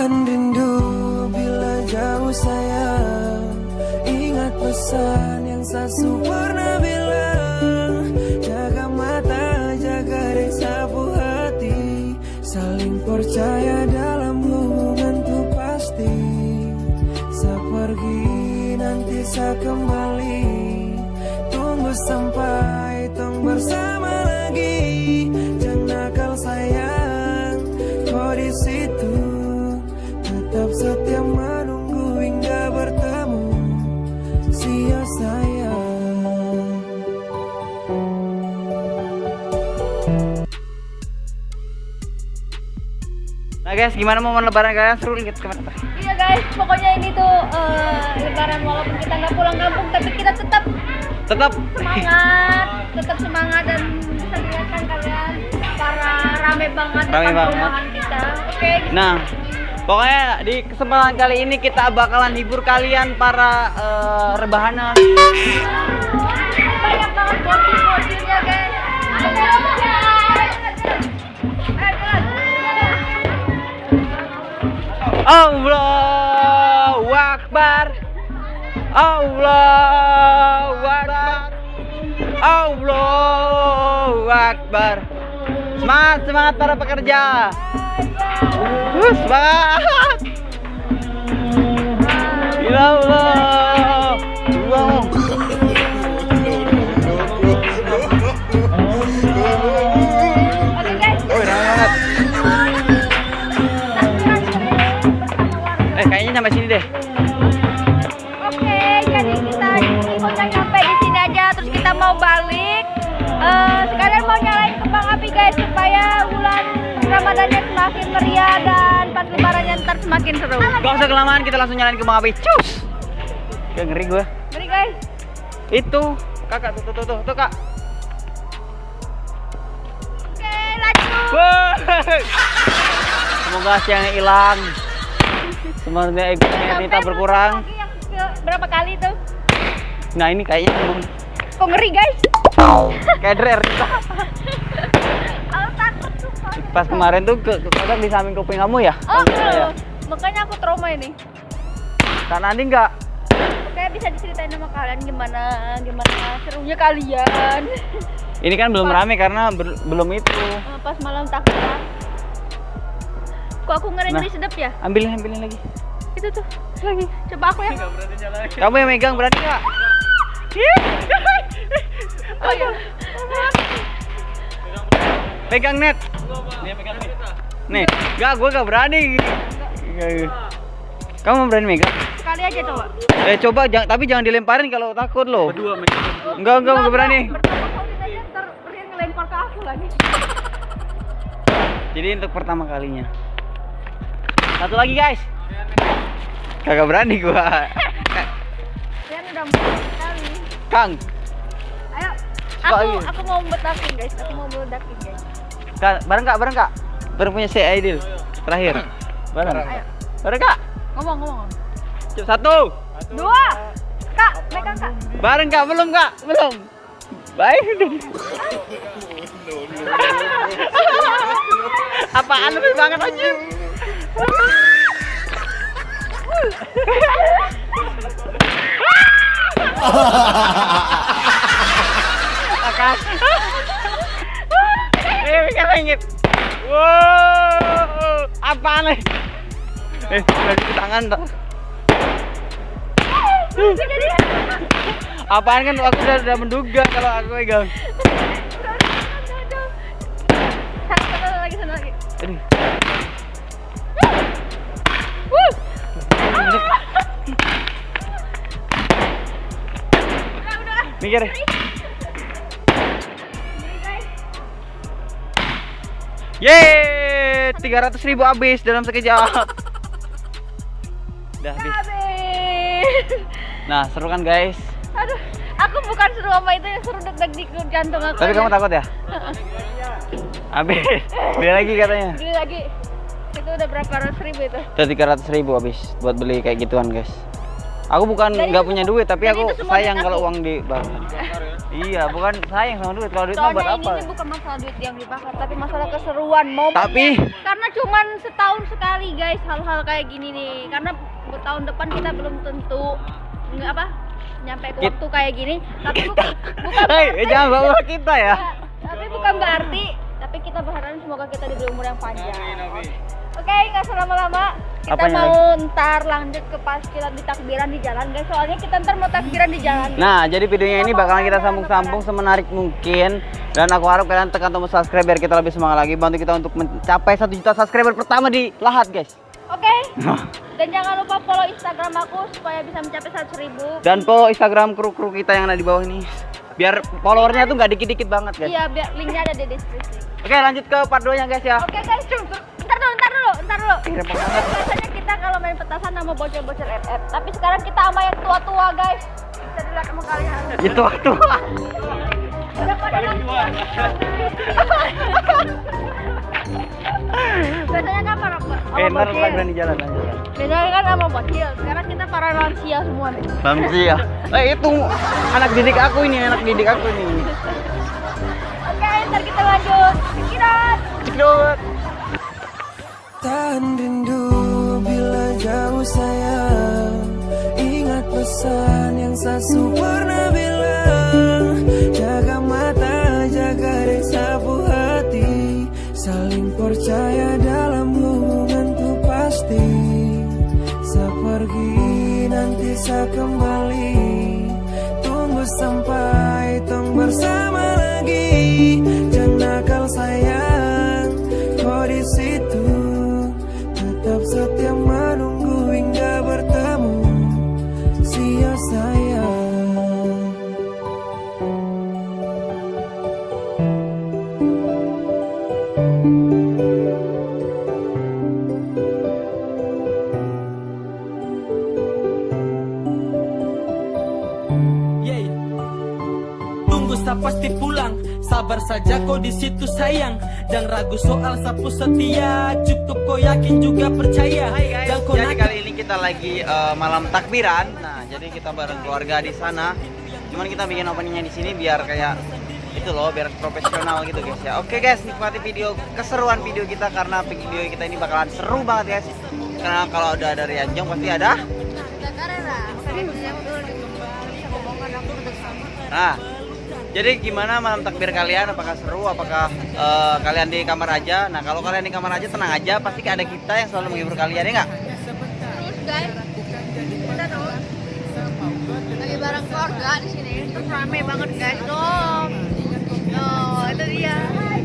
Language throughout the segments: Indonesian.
Tahan rindu bila jauh sayang. Ingat pesan yang Sasu pernah bilang. Jaga mata, jaga dek sapu hati. Saling percaya dalam hubungan tuh pasti. Sepergi nanti saya kembali. Tunggu sampai tong bersama lagi. Jangan nakal sayang, kau di situ. Tetap setia menunggu hingga bertemu. Sia sayang. Nah guys, gimana momen lebaran kalian? Seru inget kemana? Iya guys, pokoknya ini tuh lebaran walaupun kita nggak pulang kampung, tapi kita tetap semangat dan bisa dilihatkan kalian para rame banget depan ruangan kita. Oke. Nah, pokoknya di kesempatan kali ini kita bakalan hibur kalian para rebahanan. Banyak banget bocil-bocilnya guys. Allahu Akbar. Allahu Akbar. Allahu Akbar. Semangat, semangat para pekerja. Semangat. Ya Allah. Wow. Kayaknya sampai sini deh. Oke, jadi kita udah sampai di sini aja, terus kita mau balik. Sekarang mau nyalain kembang api guys, supaya bulan Ramadannya semakin meriah dan pas lebarannya ntar semakin seru. Gak usah kelamaan, kita langsung nyalain kembang api. Cus. Kayak ngeri gue. Ngeri guys. Itu kakak tuh kak. Oke, lanjut. Semoga siangnya hilang. Semoga egonya Nita berkurang. Lagi yang berapa kali tuh? Nah ini kayaknya Kok ngeri guys? kayak drer. Aku takut sumpah. Pas kemarin tuh kadang di samping kuping kamu ya. Oh, Ya. makanya aku trauma ini. Kak Nandi enggak? Oke, bisa diceritain sama kalian gimana serunya kalian. Ini kan belum rame karena belum itu. Pas malam takbiran. Kok aku ngeri sedap ya? Ambilin lagi. Itu tuh lagi. Coba aku ya. Kamu yang megang berani nggak? Oh iya. Pegang net. Nih, enggak, gue gak berani. Kamu berani megang? Sekali aja coba. Coba, tapi jangan dilemparin kalau takut loh. Berdua megang. Enggak berani. Pertama kali aja ntar Rian ngelempar ke aku lagi. Jadi untuk pertama kalinya. Satu lagi guys. Kagak berani gua. Rian udah mulai sekali. Kang. Ayo. Aku mau meledakin guys. Bareng kak. Bareng punya si Aidil. Terakhir. Bareng. Ayo. Bareng kak. Ngomong. Coba 1, 2. Kak, megang kak. bareng kak, belum kak, belum. Baik. Apaan lebih banget aja. Akan. Kan langit. Wow, apaan nih? Lagi tangan tak? Apaan kan aku udah menduga kalau aku pegang. Sana lagi. Aduh. Udah. Mikir. Yeay, 300.000 habis dalam sekejap. Udah habis. Nah, seru kan guys? Aduh, aku bukan seru sama itu, yang seru deg-deg di jantung aku. Tapi kamu takut ya? Habis. Beli lagi katanya. Beli lagi. Itu udah berapa ratus ribu itu? Udah 300.000 habis buat beli kayak gituan guys. Aku bukan nggak punya duit, tapi aku sayang kalau uang di bank. Iya, bukan sayang sama duit. Kalau duit mah buat Soalnya apa? ini bukan masalah duit yang dibakar, tapi masalah keseruan momen. Tapi Karena cuman setahun sekali guys hal-hal kayak gini nih. Karena buat tahun depan kita belum tentu nggak apa nyampe ke waktu kayak gini. Tapi bukan hei, jangan bawa kita ya. tapi bukan berarti. Tapi kita berharap semoga kita diberi umur yang panjang. Amin. Oke, nggak selama-lama. Kita Apanya mau ntar lanjut ke pas kita di takbiran di jalan guys. Soalnya kita ntar mau takbiran di jalan. Nah, jadi videonya ini bakalan kita sambung-sambung semenarik mungkin. Dan aku harap kalian tekan tombol subscribe biar kita lebih semangat lagi. Bantu kita untuk mencapai 1 juta subscriber pertama di Lahat guys. Oke. Dan jangan lupa follow Instagram aku supaya bisa mencapai 100.000. Dan follow Instagram kru-kru kita yang ada di bawah ini. Biar followernya tuh nggak dikit-dikit banget guys. Iya, biar linknya ada di deskripsi. Oke, lanjut ke part 2 nya guys ya. Oke guys, ntar dulu. Biasanya kita kalau main petasan sama bocil-bocil FF. Tapi sekarang kita sama yang tua-tua guys. Bisa dilihat sama kalian. Itu waktu. Udah pada biasanya kan para sama Ntar bocil. lagi di jalan aja. Biasanya kan sama bocil. Sekarang kita para lansia semua nih. Lansia. Itu anak didik aku ini. Oke, ntar kita lanjut. Pikiran. Cekdot. Tahan rindu bila jauh sayang. Ingat pesan yang Sasu pernah bilang. Jaga mata, jaga dek sapu hati. Saling percaya dalam hubungan tuh pasti. Sepergi nanti saya kembali. Tunggu sampai tong bersama lagi. Jangan nakal sayang, kau di situ. Tetap setia menunggu hingga bertemu. Sia sayang. Tunggu sa pasti pulang. Sabar saja kau di situ sayang. Jangan ragu soal sapu setia. Cukup kau yakin juga percaya. Hai guys, Jangan kau jadi nakal. kali ini kita lagi malam takbiran. Nah, jadi kita bareng keluarga di sana. Cuman kita bikin openingnya di sini biar kayak itu loh, biar profesional gitu guys ya. Oke guys, nikmati keseruan video kita karena video kita ini bakalan seru banget guys. Karena kalau udah ada Rianjong pasti ada. Nah, jadi gimana malam takbir kalian? Apakah seru? Apakah kalian di kamar aja? Nah, kalau kalian di kamar aja tenang aja, pasti ada kita yang selalu menghibur kalian ya nggak? Terus guys, kita tuh lagi bareng keluarga di sini. Terus rame banget guys dong. Oh, itu dia. Hai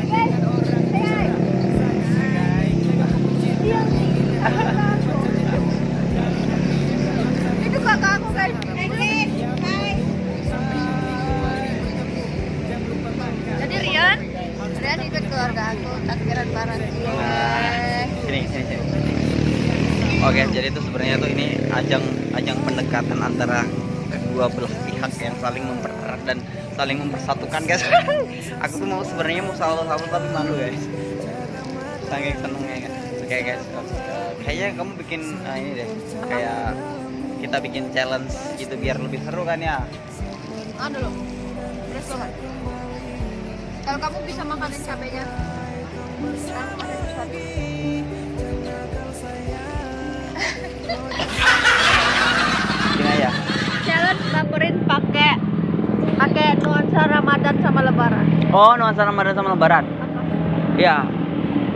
guys. Itu kakak aku guys. Hai. Jadi Rian ikut keluarga aku takbiran bareng. Sini. Oke, jadi itu sebenarnya tuh ini ajang pendekatan antara kedua belah pihak yang saling mempererat dan saling mempersatukan guys. Aku tuh sebenarnya mau salvo tapi malu guys. Saking senengnya guys. Oke guys, kayaknya kamu bikin ini deh, kayak kita bikin challenge gitu biar lebih seru kan ya. Dulu. Restoran. Kalau kamu bisa makanin cabenya. Gini aja. Challenge laporin pakai nuansa Ramadan sama Lebaran. Oh, nuansa Ramadan sama Lebaran. Iya.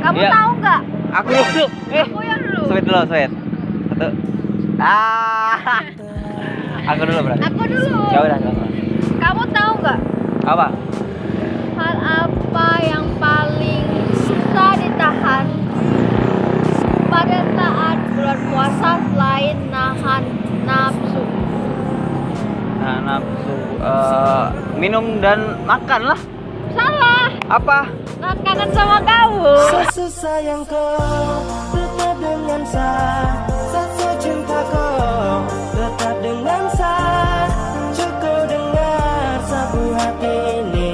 Kamu Iya. tahu nggak? Aku dulu. Aku yang dulu. Sweet. Satu. Aku dulu berarti. Aku dulu. Ya udah. Kamu tahu nggak Apa? hal apa yang paling susah ditahan pada saat bulan puasa selain nahan nafsu? Nah, nafsu minum dan makan lah. Salah. Apa? Kangen sama kamu. Sasu sayang kau tetap dengan saya. Sasu cinta kau tetap dengan saya. Cukup dengar sapu hati ini.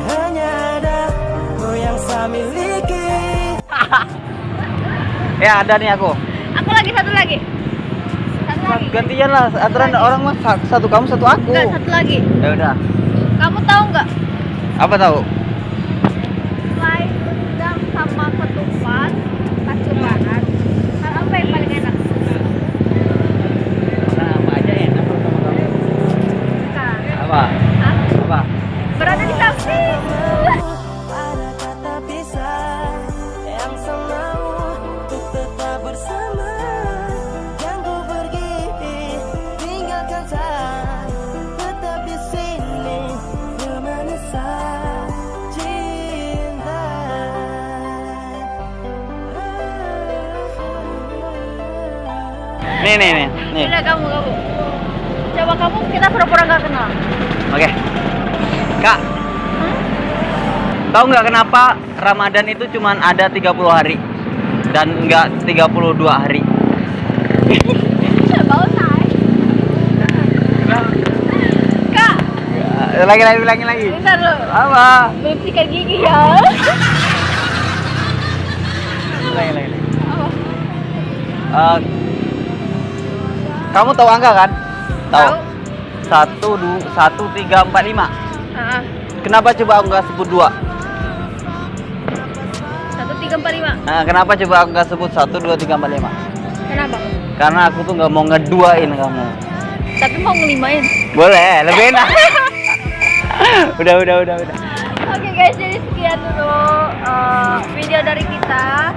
Hanya ada kau yang saya miliki. Ya ada nih aku. Aku lagi satu lagi. gantian lah. Aturan orang mah satu kamu satu aku. Enggak, satu lagi. Ya udah. Kamu tahu nggak? Apa tahu? Selain udang sama ketupat, kacumbaran, hal apa yang paling enak? Apa aja enak sama kamu? Bukan. Apa? Hah? Apa? Berada di samping. Ada kata pisah yang semau untuk tetap bersama. Jangan ku pergi, tinggalkan saya. Tetap di sini menemani saya. Cinta. Nih. Udah kamu. Coba kamu kita pura-pura nggak kenal. Oke. Kak, tahu nggak kenapa Ramadan itu cuman ada 30 hari dan enggak 32 hari? Bau say. Kak, Lagi. bentar lo. Apa? Belum sikat gigi ya. Lagi. Apa? Kamu tahu angka kan? Tahu. 1, 2, 1, 3, 4, 5. Ah, Kenapa coba aku nggak sebut 2? 1, 3, 4, 5. Nah, kenapa coba aku nggak sebut 1, 2, 3, 4, 5? Kenapa? Karena aku tuh nggak mau ngeduain kamu. Tapi mau ngelimain. Boleh, lebih enak. udah. Oke guys, jadi sekian dulu video dari kita.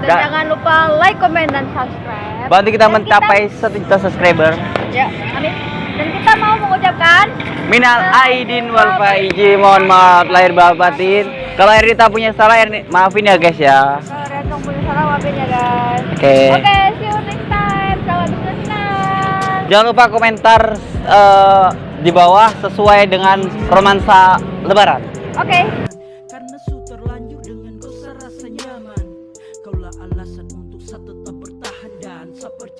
Dan jangan lupa like, comment, dan subscribe. Bantu kita Dan mencapai 1 juta subscriber. Ya, amin. Dan kita mau mengucapkan Minal aidin wal faizin, mohon maaf lahir batin. Kalau Ernita punya salah, maafin ya guys ya. kalau Retong punya salah, maafin ya guys. Oke. Oke, see you next time. Selamat bersenang. Jangan lupa komentar di bawah sesuai dengan romansa Lebaran. Oke. Karena su terlanjur dengan kau serasa nyaman. Kaulah alasan untuk saya tetap bertahan dan saya percaya.